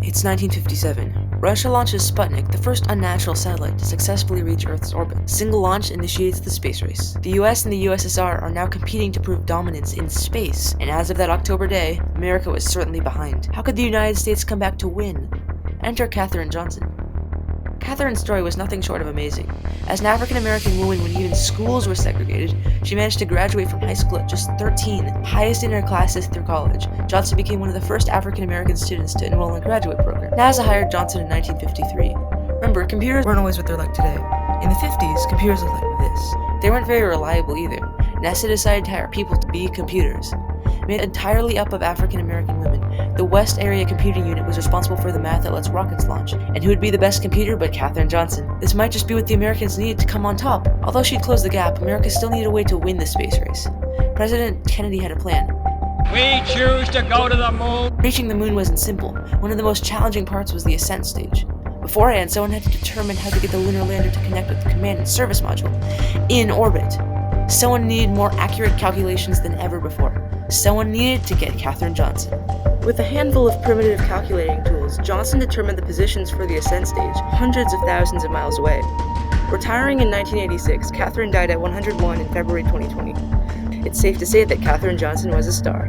It's 1957. Russia launches Sputnik, the first unnatural satellite to successfully reach Earth's orbit. Single launch initiates the space race. The US and the USSR are now competing to prove dominance in space, and as of that October day, America was certainly behind. How could the United States come back to win? Enter Katherine Johnson. Katherine's story was nothing short of amazing. As an African-American woman when even schools were segregated, she managed to graduate from high school at just 13, highest in her classes through college. Johnson became one of the first African-American students to enroll in a graduate program. NASA hired Johnson in 1953. Remember, computers weren't always what they're like today. In the 50s, computers looked like this. They weren't very reliable either. NASA decided to hire people to be computers. Made entirely up of African-American women, the West Area Computing Unit was responsible for the math that lets rockets launch. And who would be the best computer but Katherine Johnson? This might just be what the Americans needed to come on top. Although she'd closed the gap, America still needed a way to win the space race. President Kennedy had a plan. We choose to go to the moon. Reaching the moon wasn't simple. One of the most challenging parts was the ascent stage. Beforehand, someone had to determine how to get the lunar lander to connect with the command and service module in orbit. Someone needed more accurate calculations than ever before. Someone needed to get Katherine Johnson. With a handful of primitive calculating tools, Johnson determined the positions for the ascent stage, hundreds of thousands of miles away. Retiring in 1986, Katherine died at 101 in February 2020. It's safe to say that Katherine Johnson was a star.